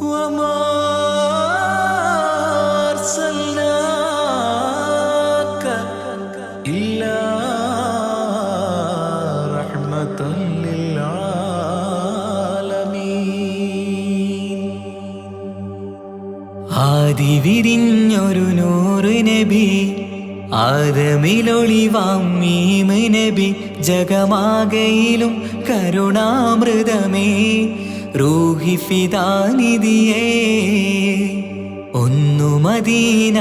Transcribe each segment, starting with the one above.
وما أرسلناك إلا رحمة للعالمين. ആദി വിരിഞ്ഞൊരു നൂറ് നബി, ആദമിലൊളിവാം മീമ് നബി, ജഗമാകയിലും കരുണാമൃതമേ റൂഹി ഫിദാനിധിയേ. ഒന്നു മദീന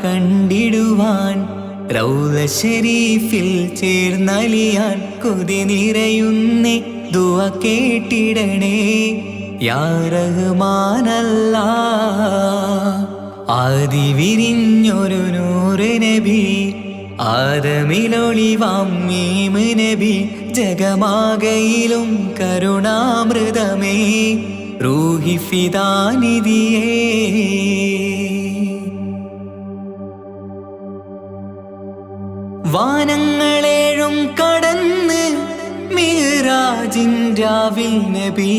കണ്ടിടുവാൻ റൗള ശരീഫിൽ ചേർന്നലിയാൻ കൊതി നിറയുന്നേ ദുആ കേട്ടിടണേ യാ റഹ്മാനല്ലാഹ്. ആദി വിരിഞ്ഞൊരു നൂറ് നബി, ആദമിലൊളിവാം മീമ് നബി, ജഗമാകയിലും കരുണാമൃതമേ റൂഹി ഫിദാനിധിയേ. വാനങ്ങളേഴും കടന്ന് മിഅ്റാജിൻ രാവിൽ നബി,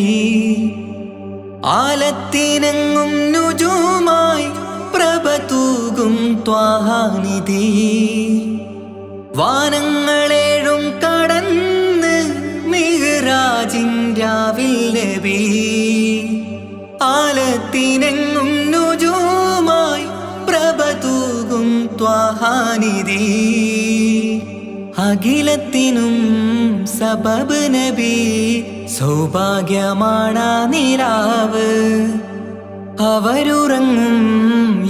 ആലത്തിനെങ്ങും നുജൂമായി പ്രഭ തൂകും ത്വാഹാനിധി. വാനങ്ങളേഴും കടന്ന് മിഅ്റാജിൻ രാവിൽ നബി, ആലത്തിനെങ്ങും നുജൂമായി പ്രഭ തൂകും ത്വാഹാനിധി. അഖിലത്തിനും സബബ് നബി, സൗഭാഗ്യമാണ് നിലാവ്. അവരുറങ്ങും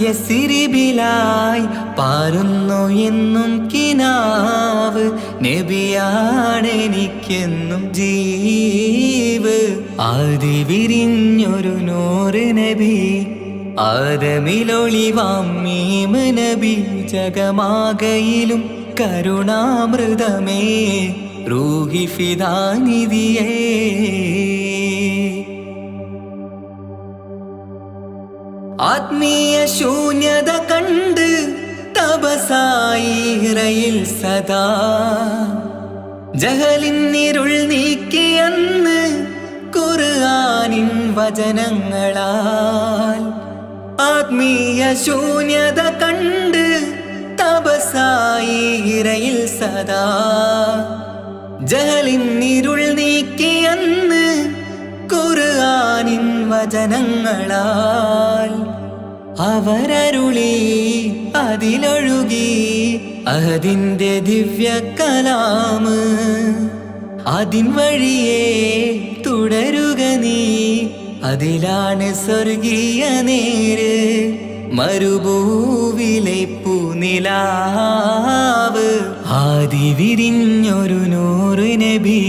യസിരിബിലായി പാരുന്നു എന്നും കിനാവ്. നബിയാണെനിക്കെന്നും ജീവ്. ആദി വിരിഞ്ഞൊരു നൂറ് നബി, ആദമിലൊളിവാം മീമ് നബി, ജഗമാകയിലും കരുണാമൃതമേ റൂഹി ഫിദാനിധിയേ. ആത്മീയ ശൂന്യത കണ്ട് തപസായി ഇറയിൽ സദാ, ജഹലിന്നിരുൾ നീക്കിയന്ന് ഖുർആനിൻ വചനങ്ങളാൽ. ആത്മീയ ശൂന്യത കണ്ട് തപസായി ഇറയിൽ സദാ, ജഹലിന്നിരുൾ നീക്കിയന്ന് ഖുർആനിൻ വചനങ്ങളാൽ. അവരരുളി അതിലൊഴുകി അഹദിന്റെ ദിവ്യ കലാമ്. അതിൻ വഴിയേ തുടരുക നീ, അതിലാണ് സ്വർഗീയ നേര്. മരുഭൂവിലെ പൂനിലാവ്. ആദി വിരിഞ്ഞൊരു നൂറ് നബി,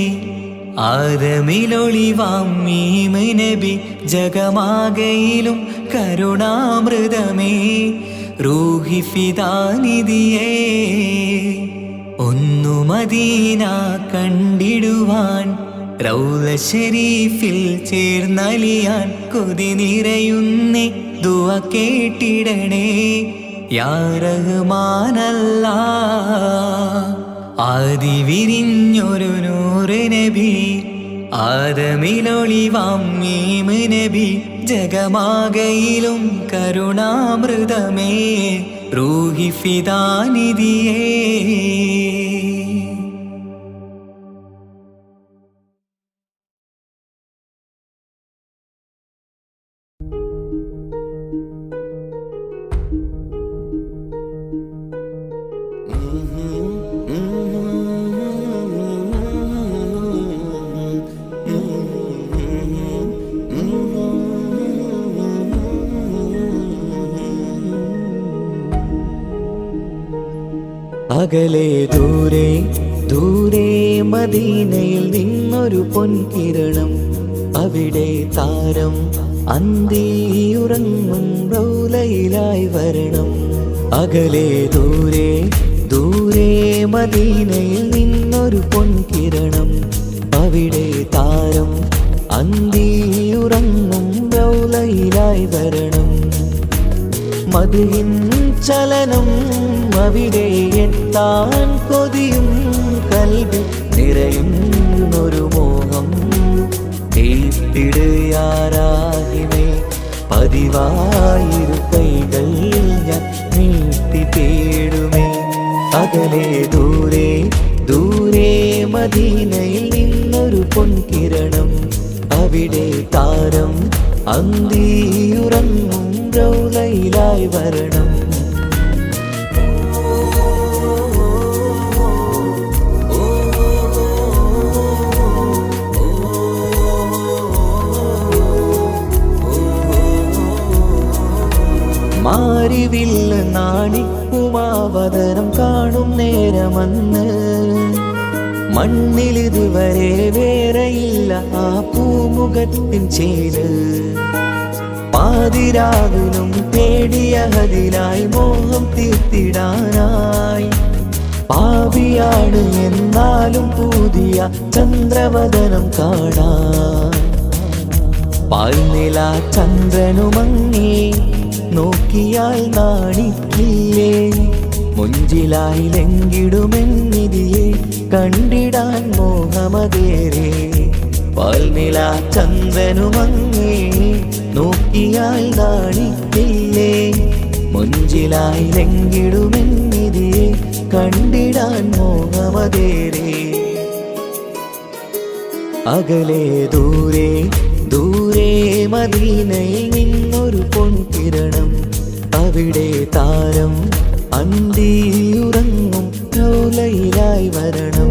ആദമിലൊളിവാം മീമ് നബി, ജഗമാകയിലും കരുണാമൃതമേ റൂഹി ഫിദാനിധിയേ. ഒന്നു മദീന കണ്ടിടുവാൻ റൗള ശരീഫിൽ ചേർന്നലിയാൻ കൊതി നിറയുന്നേ ദുആ കേട്ടിടണേ യാ റഹ്മാനല്ലാഹ്. ആദി വിരിഞ്ഞൊരു നൂറ് നബി, ആദമിലൊളിവാം മീമ് നബി, ജഗമാകയിലും കരുണാമൃതമേ റൂഹി ഫിദാനിധിയേ. അകലെ ദൂരെ ദൂരെ മദീനയിൽ നിന്നൊരു പൊൻകിരണം, അവിടെ താരം അന്തിയുറങ്ങും റൗലയിലായി വരണം. അകലെ ദൂരെ ദൂരെ മദീനയിൽ നിന്നൊരു പൊൻകിരണം, അവിടെ താരം അന്തിയുറങ്ങും റൗലയിലായി വരണം. മദിഹിൻ ചലനം അവിടെ എത്താൻ കൊതിയും കൽബിൽ നിറയുന്നൊരു മോഹം. തീർത്തിടുയാരാഹിമേ പതിവായിരു കൈകൾ ഞാൻ നീട്ടി തേടുമേ. അകലെ ദൂരെ ദൂരെ മദീനയിൽ നിന്നൊരു പൊൻകിരണം, അവിടെ താരം അന്തിയുറങ്ങും റൗളയിലായി വരണം. മാരിവില്ല് നാണിക്കുമാവതരം കാണും നേരമന്ന്, മണ്ണിലിതുവരെ വേറെയില്ല ആ പൂമുഖത്തിൻ ചേര്. പാതിരാവിലും തേടിയതിനായി മോഹം തീർത്തിടാനായി, പാപിയാണ് എന്നാലും പുതിയ ചന്ദ്രവദനം കാണാൻ. പാൽനില ചന്ദ്രനുമങ്ങി നോക്കിയാൽ നാണിക്കില്ലേ, മുഞ്ചിലായി ലംഘിടുമെന്നിതിയെ കണ്ടിടാൻ മോഹമതേറെ. പാൽനില ചന്ദ്രനുമങ്ങി നോക്കിയാൽ നാണിക്കില്ലേ, മുഞ്ചിലായി ലംഘിടുമെന്നിതിയെ കണ്ടിടാൻ മോഹമതേറെ. അകലെ ദൂരെ ദൂരെ മദീനയിൽ നിന്നൊരു പൊൻകിരണം, അവിടെ താരം അന്തിയുറങ്ങും റൗളയിലായി വരണം.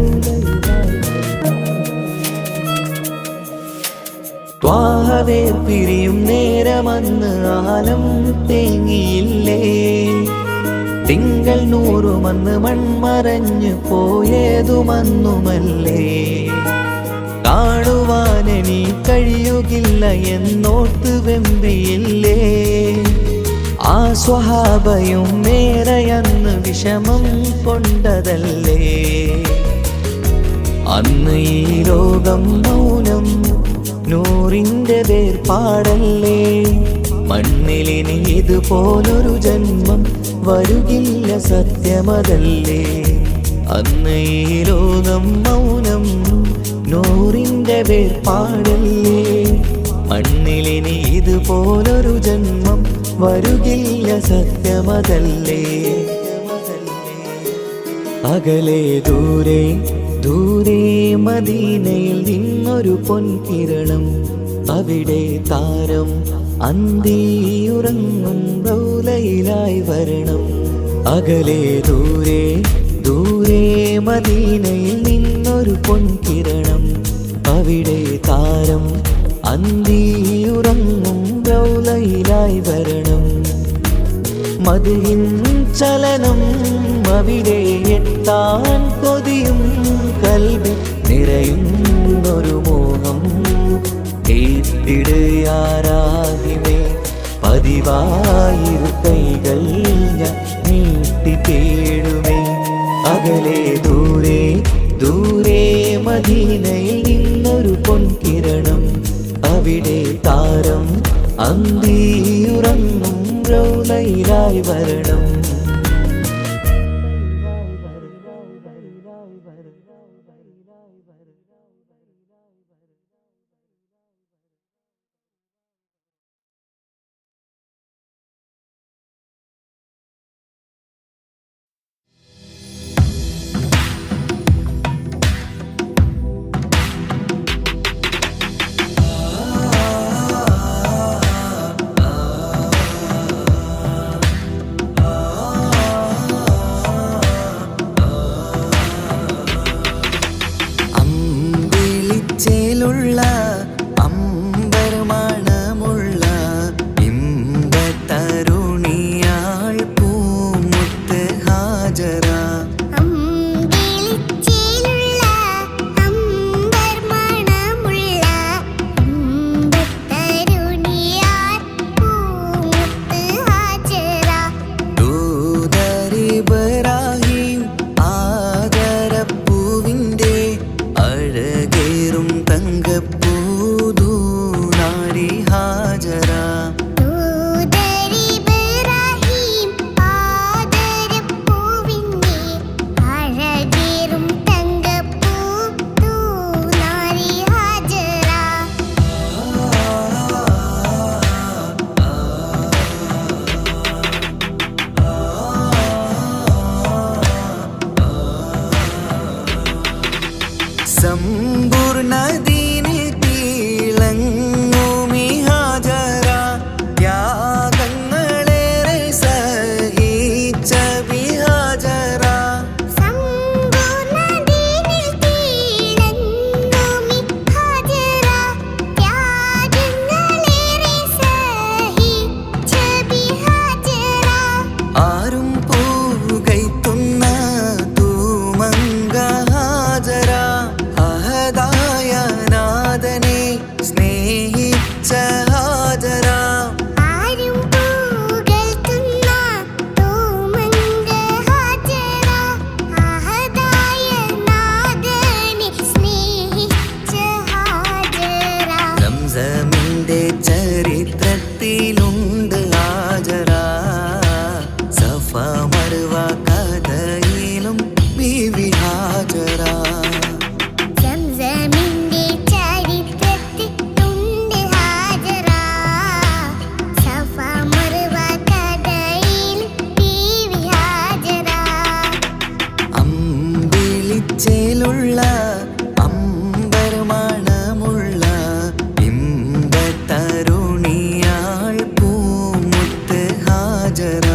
ത്വാഹവേർ പിരിയും നേരമന്ന് ആലം തേങ്ങിയില്ലേ, തിങ്കൾ നൂറുമന്ന് മൺമറഞ്ഞു പോയതുമന്നുമല്ലേ. കാണുവാനെനി കഴിയുകില്ല എന്നോർത്ത് വെമ്പിയില്ലേ, ആ സ്വഹാബയും മേറയന്ന് വിഷമം കൊണ്ടതല്ലേ. അന്ന് ഈ ലോകം മൗനം, നൂറിൻ്റെ വേർപാടല്ലേ. മണ്ണിലിനി ഇതുപോലൊരു ജന്മം വരുകില്ല സത്യമതല്ലേ. അന്ന് ഈ ലോകം മൗനം, നൂറിൻ്റെ വേർപാടല്ലേ. മണ്ണിലിനി ഇതുപോലൊരു ജന്മം വരുകില്ല സത്യമതല്ലേ. അകലെ ദൂരെ ദൂരെ മദീനയിൽ നിന്നൊരു പൊൻകിരണം, അവിടെ താരം അന്തിയുറങ്ങും റൗളയിലായി വരണം. അകലെ ദൂരെ ദൂരെ മദീനയിൽ നിന്നൊരു പൊൻകിരണം, അവിടെ താരം അന്തിയുറങ്ങും റൗളയിലായി വരണം. മദ്ഹിൻ ചലനം അവിടെ എത്താൻ കൊതിയും, കൽബിൽ നിറയുന്നൊരു മോഹം ഏറ്റിടുയാരാകിമേ. പതിവായിരു കൈകൾ ഞാൻ നീട്ടി തേടുമേ. അകലെ ദൂരെ ദൂരെ മദീനയിൽ നിന്നൊരു പൊൻകിരണം, അവിടെ താരം അന്തിയുറങ്ങും റൗളയിലായി വരണം. ചരിത്രത്തിലുണ്ട് ഹാജറ, സഫ മർവ കഥയിലും ബീവി ഹാജറ. അമ്പിളിച്ചേലുള്ള അമ്പർമണമുള്ള ഇമ്പത്തരുണിയാൾ പൂമുത്ത് ഹാജറ.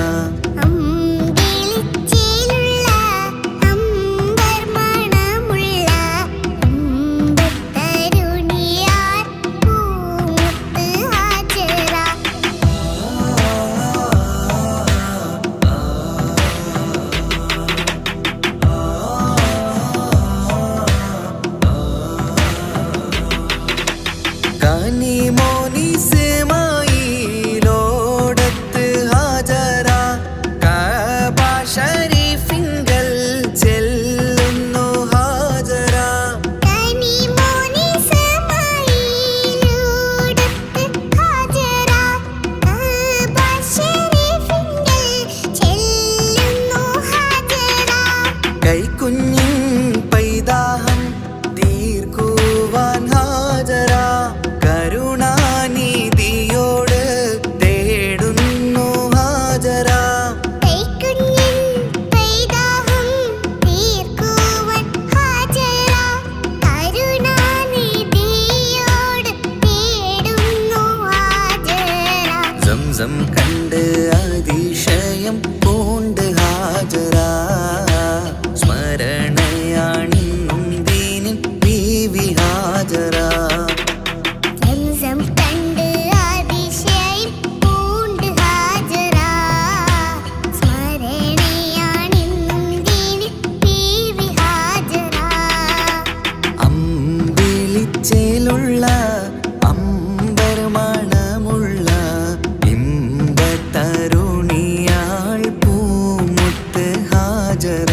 കനിമോനിസമായിലോടത്ത് ഹാജറ, കഅബ ശരീഫിങ്കൽ ചെല്ലുന്നു ഹാജറ. കൈക്കുഞ്ഞിൻ പൈതാഹം തീർക്കുവാൻ ഹാജറ, കരുണാനിധിയോട് തേടുന്നു ഹാജറ. സംസം കണ്ട് അതിശയം പൂണ്ട് ഹാജറ, സ്മരണയാണിന്നും ദീനിൻ ബീവി ഹാജറ. അമ്പിളിച്ചേലുള്ള അമ്പർമണമുള്ള ഇമ്പത്തരുണിയാൾ പൂമുത്ത് ഹാജറ.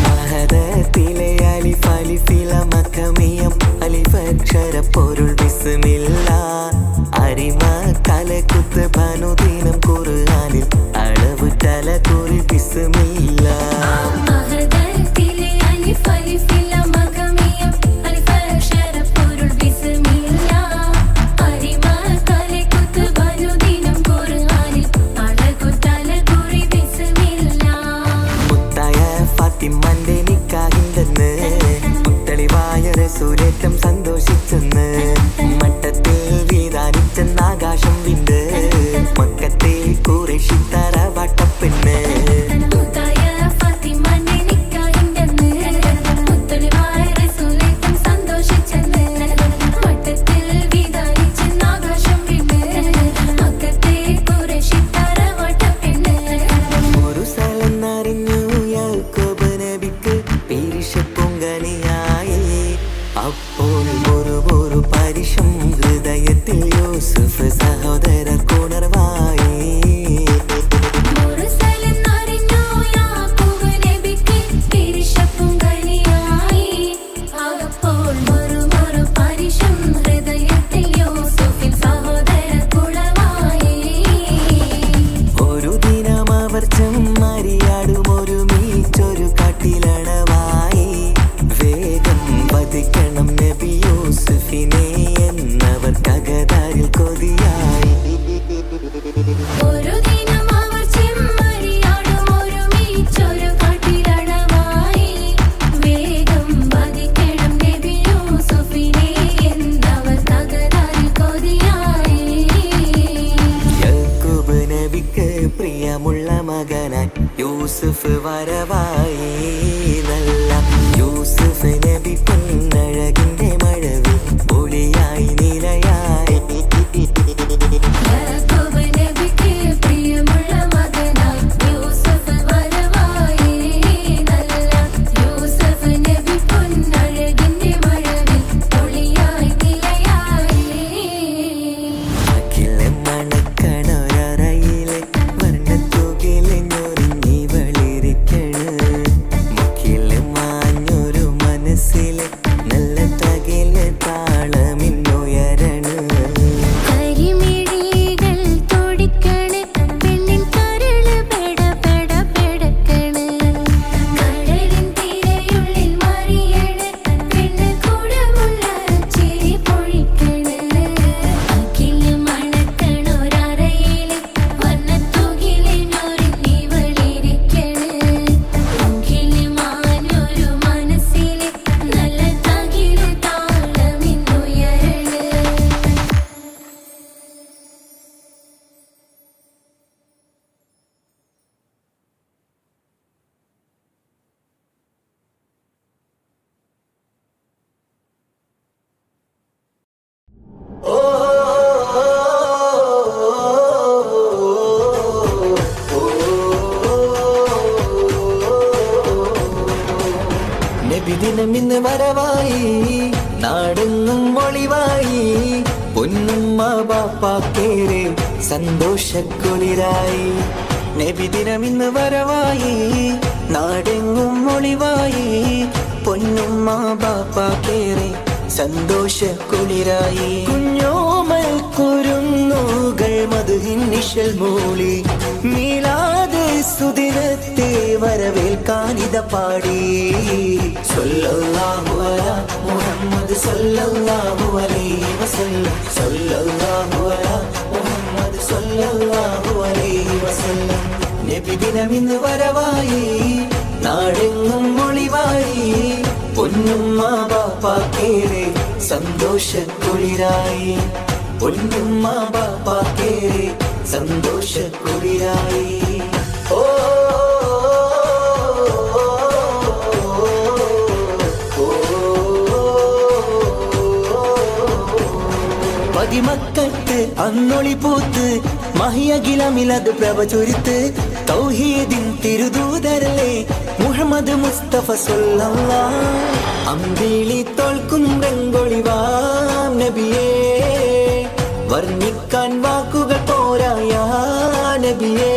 മഹദത്തിലെ അലിഫ് അലിഫില മഖമിയം അലിഫക്ഷര പൊരുൾ ബിസ്മില്ല, അരിമ തലകുത്ത് ബനുദിനം ഖുർആനിൽ അളവ് തലകുറി ബിസ്മില്ല. ഫാത്തിമന്റെ നിക്കാഹിന്റെന്ന് മുത്തളിവായ റസൂലേറ്റം സന്തോഷിച്ചെന്ന്, മട്ടത്തിൽ വീതാനിച്ചെന്ന് ആകാശം വിണ്ട് മക്കത്തെ ഖുറൈശി തറവാട്ടപ്പെണ്ണ്. ഒരു സ്ഥലം അറിഞ്ഞു യാക്കോബ് നബിക്ക് പേരിഷപ്പൊങ്കനിയായി, അപ്പോൾ ഒരു പരിശം ഹൃദയത്തിൽ യൂസുഫ് സഹോദര കുണർവായി. ഒരു ദിനം അവർ ചെമ്മരിയാടും ഒരുമിച്ചൊരു കാട്ടിലണവായി, വേഗം വധിക്കണം നബി യൂസുഫിനെ എന്നവർ കഗതാരിൽ കൊതിയായി. വേഗം വധിക്കണം നബി യൂസുഫിനെ യൂസുഫ് വരവായി നല്ല യൂസുഫ് നബി പൊന്നഴകിന്റെ മഴവിൽ ഒളിയായി നിലയായി നബിദിനമിന്ന് വരവായി നാടെങ്ങും ഒളിവായി പൊന്നുമ്മ ബാപ്പാക്കേറെ സന്തോഷക്കുളിരായി നബിദിനമിന്ന് വരവായി നാടെങ്ങും ഒളിവായി പൊന്നുമ്മ ബാപ്പാക്കേറെ സന്തോഷക്കുളിരായി കുഞ്ഞോമൽ കുരുന്നുകൾ മധുഹിൻ നിശൽ മൂളി മീലാദ് സുദിനത്തെ വരവേൽക്കാനിത പാടി സല്ലല്ലാഹു അലാ മുഹമ്മദ് സല്ലല്ലാഹു അലൈഹി വസല്ലം സല്ലല്ലാഹു അലാ മുഹമ്മദ് സല്ലല്ലാഹു അലൈഹി വസല്ലം നബിദിനമിന്ന് വരവായി നാടെങ്ങും ഒളിവായി പൊന്നുമ്മ ബാപ്പാക്കേറെ സന്തോഷക്കുളിരായി പൊന്നുമ്മ ബാപ്പാക്കേറെ സന്തോഷക്കുളിരായി ഓ പതിമക്കത്ത് അന്നൊളി പൂത്ത് മഹിയകിലമിലത് പ്രഭ ചൊരിത്ത് തൗഹീദിൻ തിരുദൂതരല്ലേ മുഹമ്മദ് മുസ്തഫ സല്ലല്ലാഹ് അമ്പിളി തോൽക്കും വെങ്കൊളിവാം നബിയേ വർണ്ണിക്കാൻ വാക്കുകൾ പോരായ നബിയേ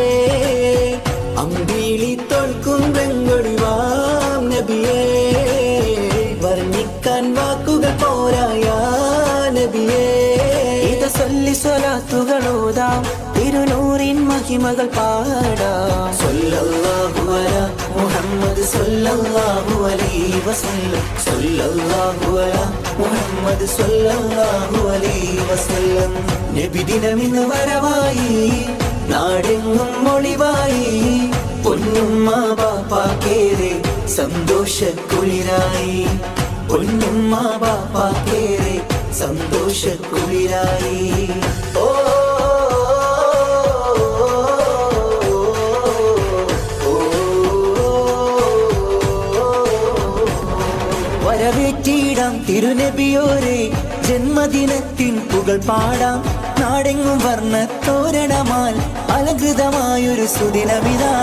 അമ്പിളി തോൽക്കും വെങ്കൊളിവാം നബിയേ വർണ്ണിക്കാൻ വാക്കുകൾ പോരായ നബിയേ ഇത് സല്ലി സ്വലാത്തുകളോതാം തിരുനൂറിൻ മഹിമകൾ പാടാം സല്ലല്ലാഹു അലാ മുഹമ്മദ് സല്ലല്ലാഹു അലൈഹി വസല്ലം സല്ലല്ലാഹു അലാ മുഹമ്മദ് സല്ലല്ലാഹു അലൈഹി വസല്ലം നബിദിനമിന്ന് വരവായി നാടെങ്ങും ഒളിവായി പൊന്നുമ്മ ബാപ്പാക്കേറെ സന്തോഷക്കുളിരായി പൊന്നുമ്മ ബാപ്പാക്കേറെ സന്തോഷക്കുളിരായി ഓ വരവേറ്റിടാം തിരുനബിയോരെ ജന്മദിനത്തിൻ പുകൾ പാടാം നാടെങ്ങും വർണ്ണത്തോരണമാൽ അലങ്കൃതമായൊരു സുദിനമിതാ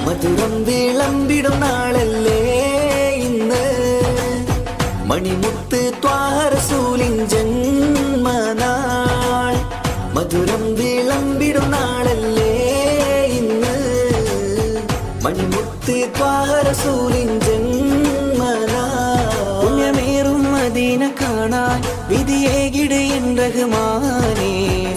മധുരം വിളമ്പിടും നാളല്ലേ ഇന്ന് മണിമുത്ത് ത്വാഹ റസൂലിൻ ജന്മനാൾ മധുരം വിളമ്പിടും നാളല്ലേ ഇന്ന് മണിമുത്ത് ത്വാഹ റസൂലിൻ പുണ്യമേറും മദീന കാണാൻ വിധിയേകിട് എൻ റഹ്മാനേ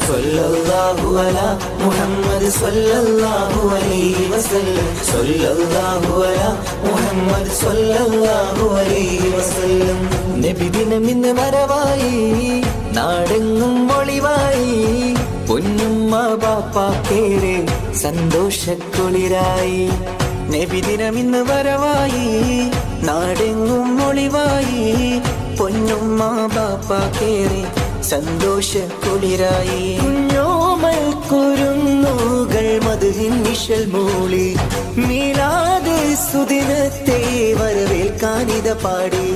സല്ലല്ലാഹു അലാ മുഹമ്മദ് സല്ലല്ലാഹു അലൈഹി വസല്ലം സല്ലല്ലാഹു അലാ മുഹമ്മദ് സല്ലല്ലാഹു അലൈഹി വസല്ലം നബിദിനമിന്ന് വരവായി നാടെങ്ങും ഒളിവായി പൊന്നുമ്മ ബാപ്പാക്കേറെ സന്തോഷക്കുളിരായി നബിദിനമിന്ന് വരവായി നാടെങ്ങും ഒളിവായി പൊന്നുമ്മ ബാപ്പാക്കേറെ സന്തോഷക്കുളിരായി കുഞ്ഞോമ കോമൽ കുരുന്നുകൾ മധുഹിൻ നിഴൽ മൂളി മീലാദ് സുദിനത്തെ വരവേൽക്കാനിത പാടി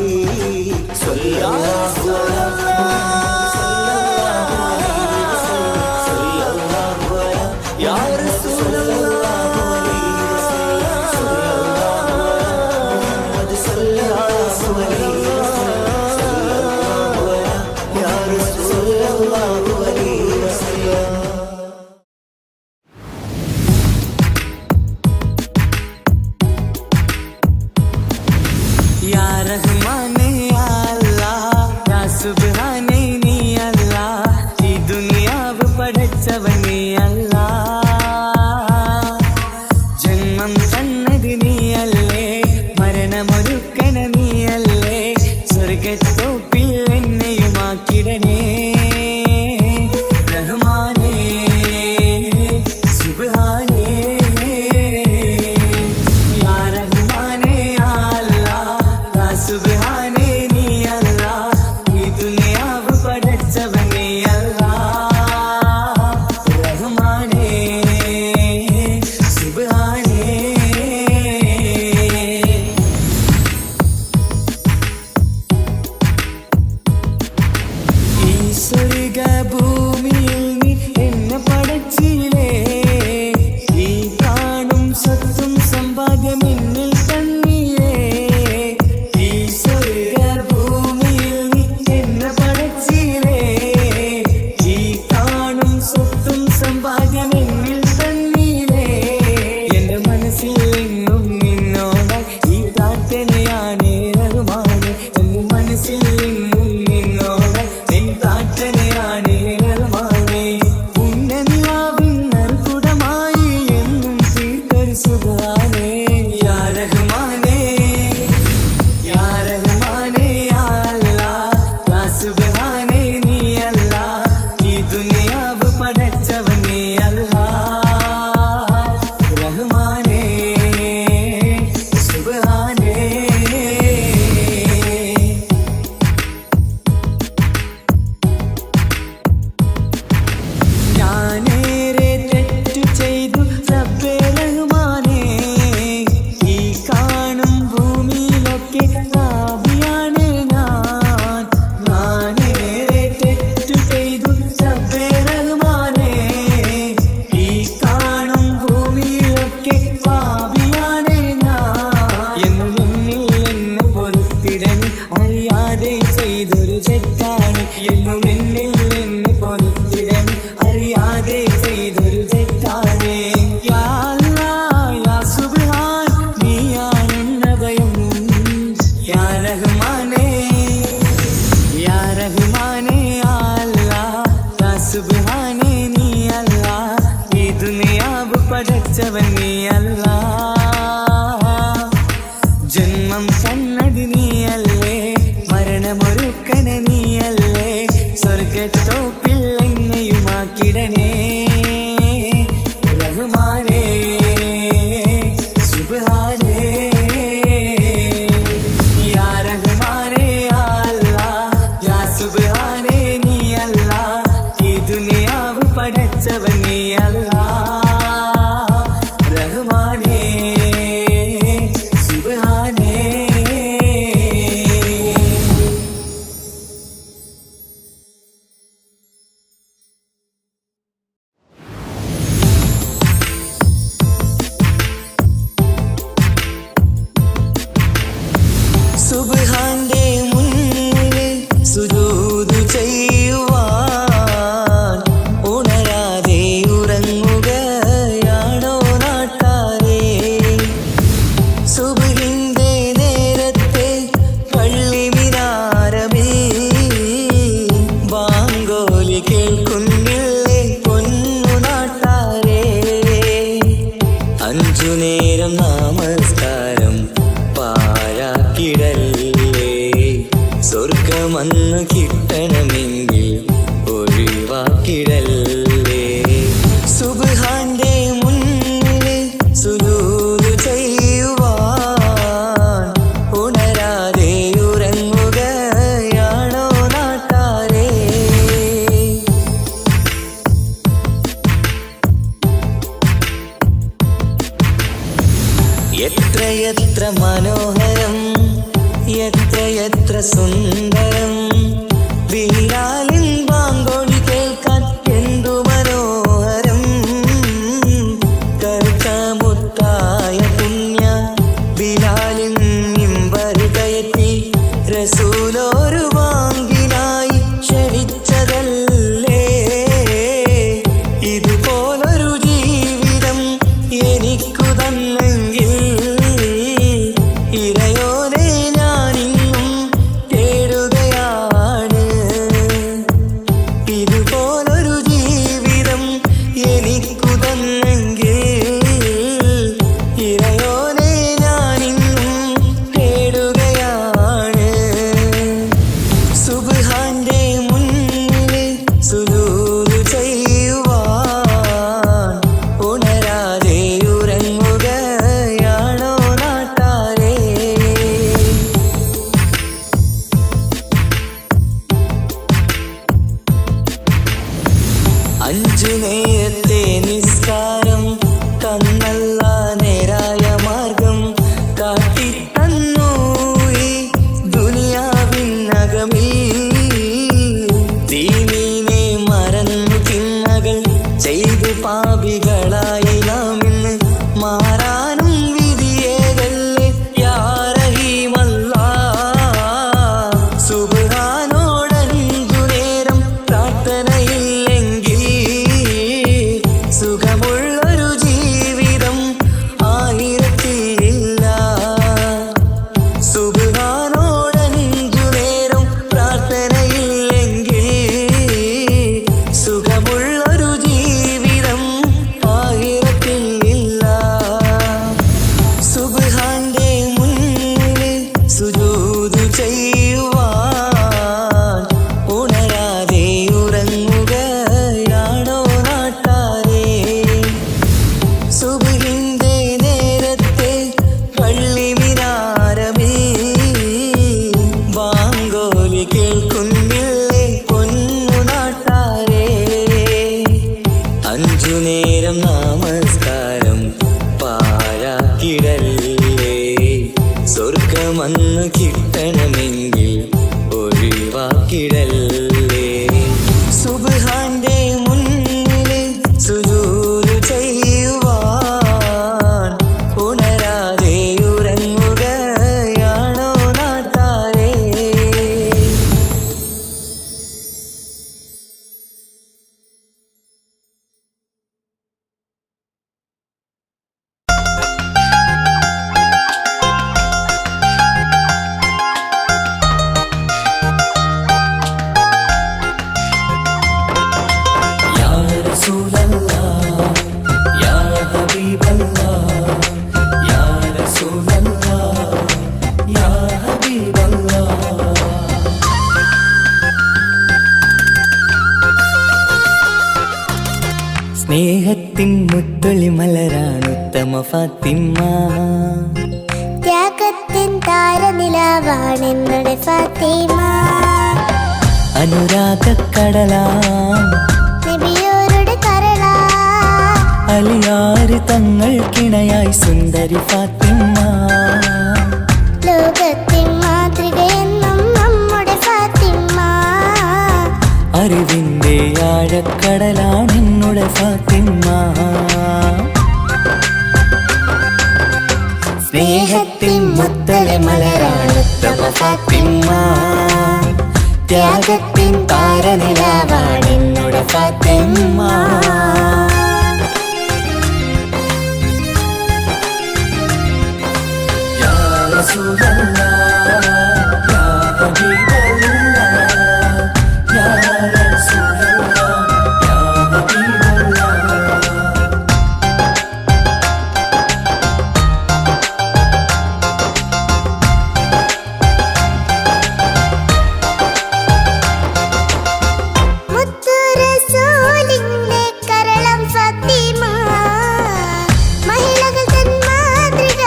ഒന്നില്ലേ പൊന്നു നാട്ടാരേ, അഞ്ചു നേരം നമസ്കാരം പാഴാക്കിടല്ലേ. സ്വർഗമന്ന് കിട്ടണമെങ്കിൽ ഒഴിവാക്കിടല്ലേ. സുബ്ഹാന്റെ മുന്നില് സുജൂദ് ചെയ്യുവാൻ ഉണരാതെ ഉറങ്ങുകയാണോ നാട്ടാരേ? സ്നേഹത്തിൻ മുത്തൊളി മലരാണ് ഉത്തമ ഫാത്തിമ, ത്യാഗത്തിൻ താരനിലാവാണ് എന്നുടെ ഫാത്തിമ. അനുരാഗക്കടലാം നബിയോരുടെ കരളാ, അലിയാറ് തങ്ങൾക്കിണയായി സുന്ദരി ഫാത്തിമ. ലോകത്തിൻ മാതൃകയെന്നും നമ്മുടെ ഫാത്തിമ. അറിവിന്റെ ആഴക്കടലാണ് എന്നുടെ ഫാത്തിമ. സ്നേഹത്തിൻ മുത്തളി മലരാണ് ഉത്തമ ഫാത്തിമ, ത്യാഗത്തിൻ താരനിലാവാണ് എന്നുടെ ഫാത്തിമ. യാ റസൂലല്ലാഹ്, യാ ഹബീബല്ലാഹ്, യാ റസൂലല്ലാഹ്, യാ ഹബീബല്ലാഹ്. മുത്തു റസൂലിന്റെ കരളം ഫാത്തിമ, മഹിളകൾ തൻ മാതൃക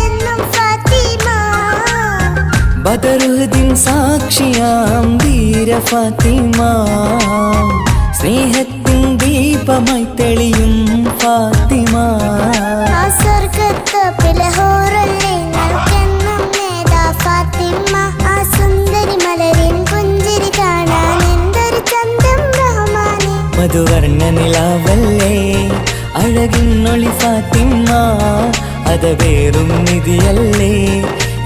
എന്നും ഫാത്തിമ. ബദറുദ്ദീൻ സാക്ഷിയാം ധീര ഫാത്തിമ, സ്നേഹത്തിൻ ദീപമായി തെളിയും ഫാത്തിമ. ആ സ്വർഗത്തോപ്പിലെ ഹൂറുല്ലേ നൽകെന്നും നേതാ ഫാത്തിമ. ആ സുന്ദരി മലരിൻ പുഞ്ചിരി കാണാൻ എന്തൊരു ചന്തം റഹ്മാനെ. മധുവർണ്ണ നിലാവല്ലേ അഴകിന്നൊളി ഫാത്തിമ, അതവേറും നിധിയല്ലേ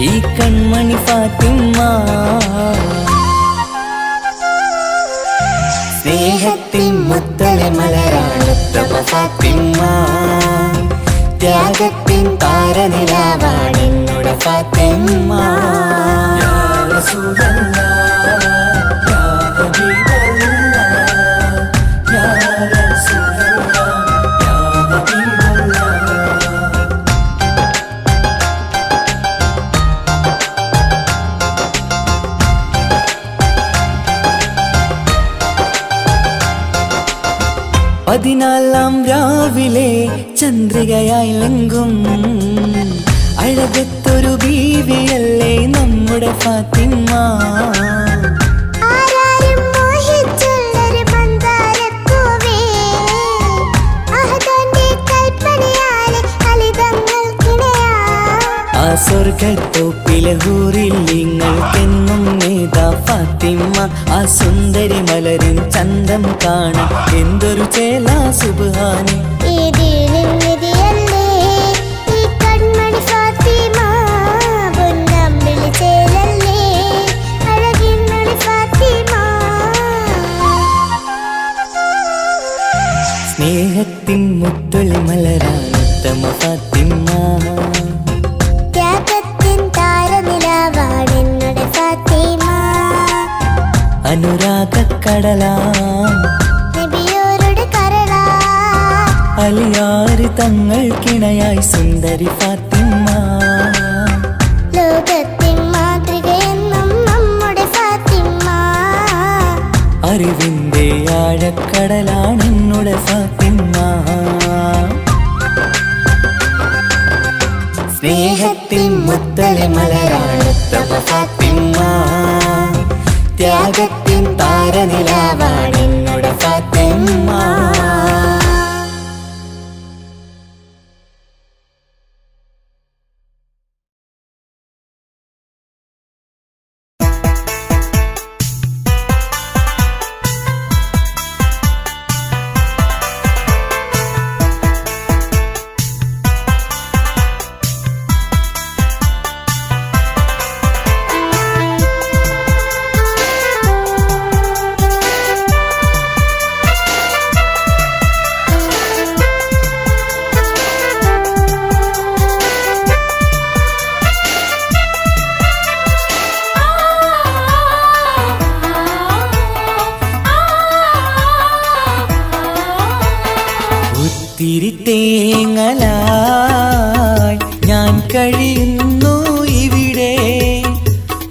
ഈ കൺമണി ഫാത്തിമ. സ്നേഹത്തിൻ മുത്തളി മലരാണ് ഉത്തമ ഫാത്തിമ, ത്യാഗത്തിൻ താരനിലാവാണ് എന്നുടെ ഫാത്തിമ. യാ റസൂലല്ലാഹ്, യാ ഹബീബല്ലാഹ്, യാ റസൂലല്ലാഹ്, യാ ഹബീബല്ലാഹ്. പതിനാലാം രാവിലെ ചന്ദ്രികയായി ലങ്കും അഴകത്തൊരു ബീവിയല്ലേ നമ്മുടെ ഫാത്തിമ. ആരാരും മോഹിച്ചുള്ളൊരു മന്ദാരപ്പൂവേ, അഹദന്റെ കൽപ്പനയാലെ അലിതങ്ങൾക്കിണയാ. ആ സ്വർഗത്തോപ്പിലെ ഹൂറിൽ നിങ്ങൾക്കെന്നും നേതാ ഫാത്തിമ. ആ സുന്ദരി മലരിൻ ചന്തം കാണാൻ എന്തൊരു ചേല സുബ്ഹാനെ. ഈ ദീനിൻ നിധിയല്ലേ ഈ കൺമണി ഫാത്തിമ, പൊന്നമ്പിളി ചേലല്ലേ അഴകിന്നൊളി ഫാത്തിമ. സ്നേഹത്തിൻ മുത്തൊളി മലരാണ് ഉത്തമ ഫാത്തിമ, ത്യാഗത്തിൻ താരനിലാവാണ് എന്നുടെ ഫാത്തിമ. അനുരാഗക്കടലാം നബിയോരുടെ കരളാ, അലിയാറ് തങ്ങൾക്കിണയായി സുന്ദരി ഫാത്തിമ. ലോകത്തിൻ മാതൃകയെന്നും നമ്മുടെ ഫാത്തിമ. അറിവിന്റെ ആഴക്കടലാണ് എന്നുടെ ഫാത്തിമ. സ്നേഹത്തിൻ മുത്തളി മലരാണ് ഉത്തമ ഫാത്തിമ, ത്യാഗത്തിൻ താരനിലാവാണെന്നുടെ ഫാത്തിമ്മ. തിരിത്തേങ്ങലായി ഞാൻ കഴിയുന്നു ഇവിടെ.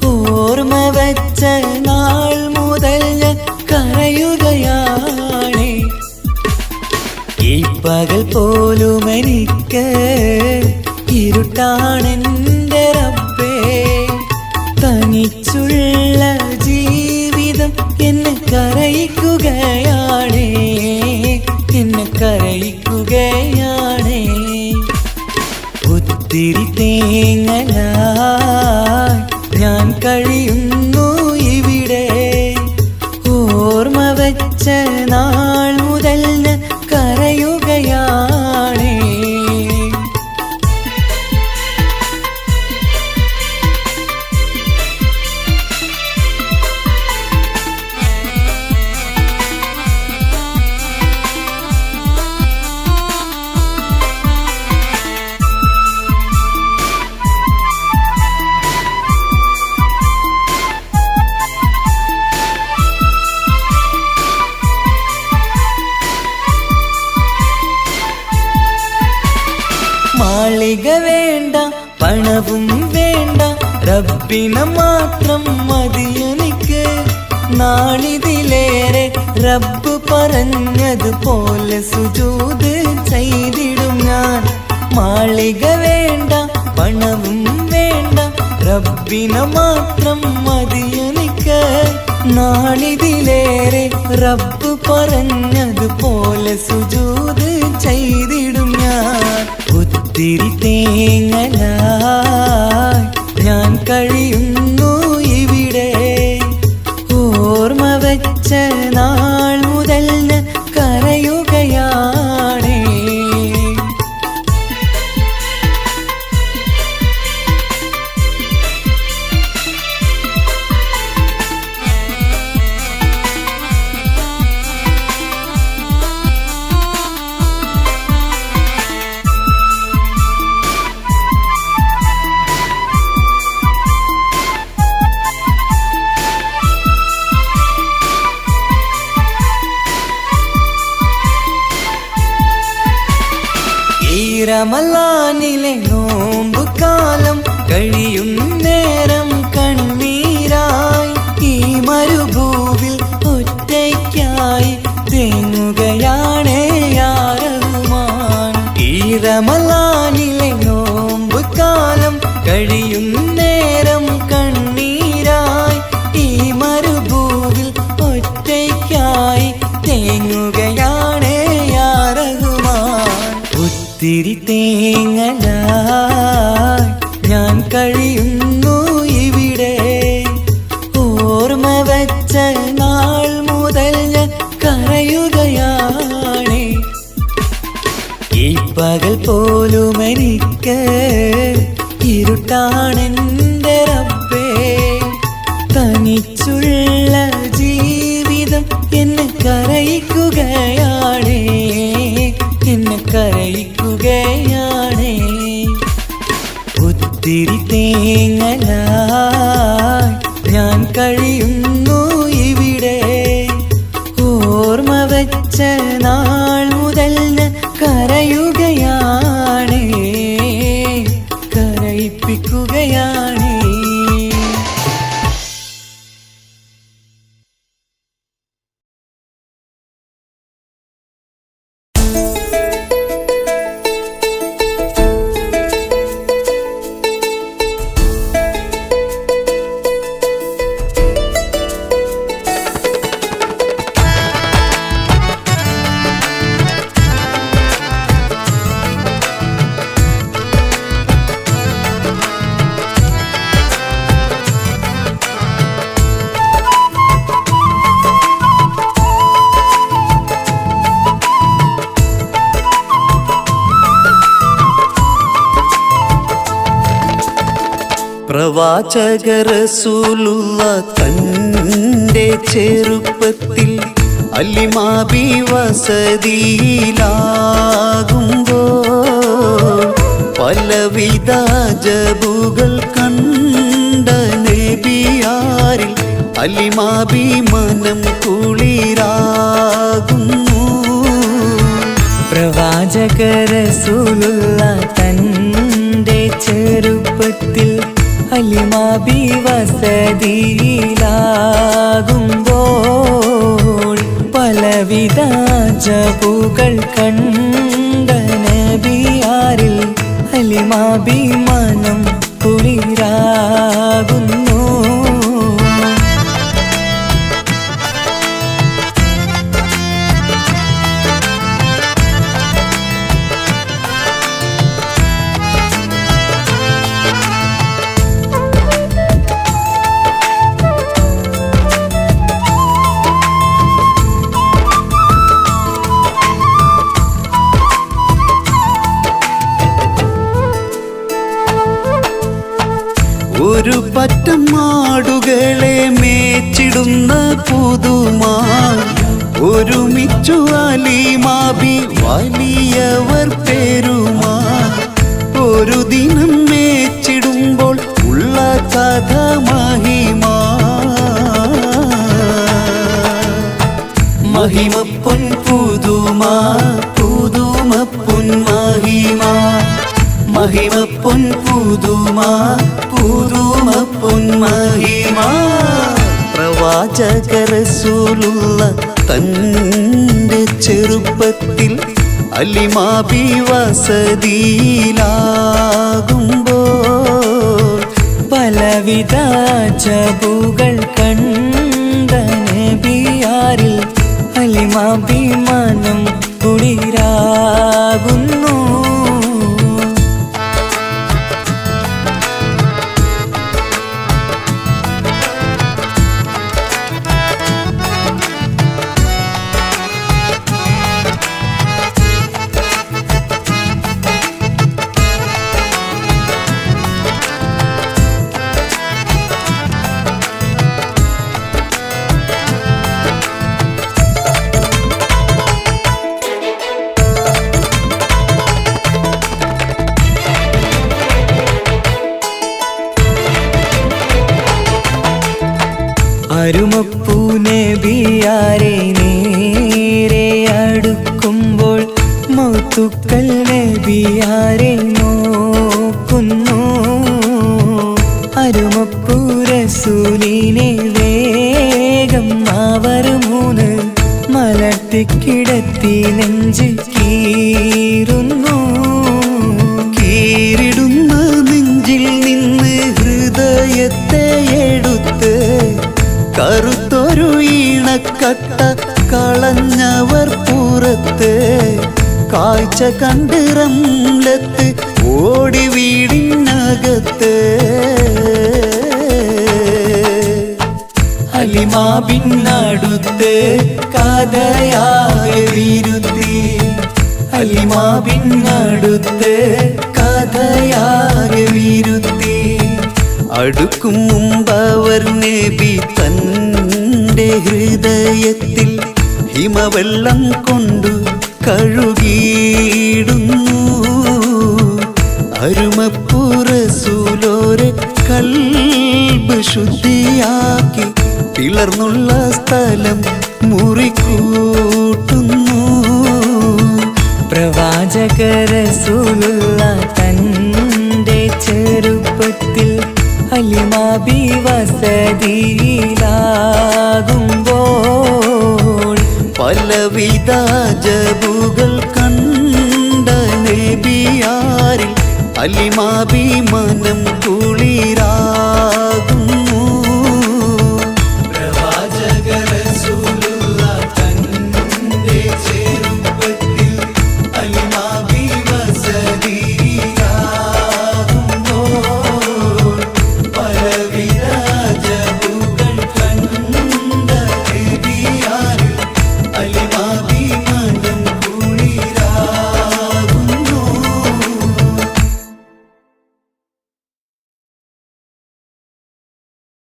ഓർമ്മ വച്ച നാൾ മുതൽ ഞാൻ കരയുകയാണ്. ഈ പകൽ പോലും എനിക്ക് ഇരുട്ടാണെന്റെ റബ്ബേ. തനിച്ചുള്ള ജീവിതം എന്നെ കരയിക്കുകയാണ്, എന്നെ കരയിക്കുകയാണ്. ഒത്തിരി തേങ്ങലായി ഞാൻ കഴിയുന്നു ഇവിടെ. ഓർമ്മ വച്ച നാൾ മുതൽ ഞാൻ കരയുകയാണ്. മാളിക വേണ്ട, പണവും വേണ്ട, റബ്ബിനെ മാത്രം മതിയെനിക്ക്. നാളിതിലേറെ റബ്ബ് പറഞ്ഞതുപോലെ സുജൂദ് ചെയ്തിടും ഞാൻ. മാളിക വേണ്ട, പണവും വേണ്ട, റബ്ബിനെ മാത്രം മതിയെനിക്ക്. നാളിതിലേറെ റബ്ബ് പറഞ്ഞതുപോലെ സുജൂദ് ചെയ്തിടും ഞാൻ. ഒത്തിരി തേങ്ങലായി ഞാൻ കഴിയുന്നു ഇവിടെ. ഓർമ്മ വച്ച നാൾ മുതൽ ഞാൻ കരയുകയാണ്. റമളാനിലെ നോമ്പ് കാലം കഴിയും നേരം കണ്ണീരായി ഈ മരുഭൂവിൽ ഒറ്റയ്ക്കായി തേങ്ങുകയാണ് യാ റഹ്മാൻ. ഈ റമളാനിലെ നോമ്പ് കാലം കഴിയും നേരം കണ്ണീരായി ഈ മരുഭൂവിൽ ഒറ്റയ്ക്കായി തേങ്ങുകയാണ് യാ റഹ്മാൻ. ഒത്തിരി തേങ്ങലായി ഞാൻ കഴിയുന്നു ഇവിടെ. ഓർമ്മ വച്ച നാൾ മുതൽ ഞാൻ കരയുകയാണ്. ഈ പകൽ പോലും എനിക്ക് ഇരുട്ടാണെന്റെ റബ്ബേ. തനിച്ചുള്ള ജീവിതം എന്നെ കരയിക്കുകയാണ്, എന്നെ കരയിക്കുകയാണ്. ഒത്തിരി തേങ്ങലായി ഞാൻ കഴിയുന്നു ഇവിടെ. ഓർമ്മ വച്ച നാൾ മുതൽ ഞാൻ കരയുകയാണ്, കരയിപ്പിക്കുകയാണ്. പ്രവാചക റസൂലുള്ള തൻ്റെ ചെറുപ്പത്തിൽ അലിമാബി വസതിയിലാകുമ്പോൾ പലവിധ ജബുകൾ കണ്ട നബിയാരിൽ അലിമാബി മനം കുളിരാകുന്നു. പ്രവാചക റസൂലുള്ള തൻ്റെ ചെറുപ്പത്തിൽ അലിമാബി വസതിയിലാകുമ്പോൾ പലവിധ ജബുകൾ കണ്ട നബിയാരിൽ അലിമാബി മനം കുളിരാകുന്നു. ഒരു പറ്റം മാടുകളെ മേച്ചിടുന്ന പുതുമാ ഒരുമിച്ചു അലിമാബി വലിയവർ പേരുമാ ഒരു ദിനം മേച്ചിടുമ്പോൾ ഉള്ള കഥ മഹിമാ മഹിമപ്പൊൻ പുതുമാ പുതുമപ്പൊൻ മഹിമാ മഹിമപ്പൊൻ പുതുമാ പുതുമപ്പൊൻ മഹിമാ. പ്രവാചക റസൂലുള്ള തൻ്റെ ചെറുപ്പത്തിൽ അലിമാബി വസതിയിലാകുമ്പോൾ പലവിധ ജബുകൾ കണ്ട നബിയാരിൽ അലിമാബി മനം കുളിരാകുന്നു. അരുമപ്പൂ നബിയാരെ നേരെ അടുക്കുമ്പോൾ മൗത്തുക്കൾ നബിയാരെ നോക്കുന്നു. അരുമപ്പൂ റസൂലിനെ വേഗം അവർ മൂന്ന് മലർത്തിക്കിടത്തി നെഞ്ച് കീറുന്നു. കീറിടുന്ന നെഞ്ചിൽ നിന്ന് ഹൃദയത്തെ എടുത്ത് കറുത്തൊരു ഈണക്കട്ട കളഞ്ഞവർ പുറത്ത് കാഴ്ച കണ്ട് റംലത്ത് ഓടി വീടിനകത്ത് അലിമാബിനടുത്ത് കഥയാകെ വിരുത്തി അലിമാബിനടുത്ത് കഥയാകെ വിരുത്തി അടുക്കും മുമ്പവർ നബി തൻ്റെ ഹൃദയത്തിൽ ഹിമവെള്ളം കൊണ്ടു കഴുകിയിടുന്നു. അരുമപ്പൂ റസൂലോരെ കൽബ് ശുദ്ധിയാക്കി പിളർന്നുള്ള സ്ഥലം മുറിക്കൂട്ടുന്നു. പ്രവാചക റസൂലുള്ള തൻ്റെ ചെറുപ്പത്തിൽ അലിമാബി വസതിയിലാകുമ്പോൾ പലവിധ ജബുകൾ കണ്ട നബിയാരിൽ അലിമാബി മനം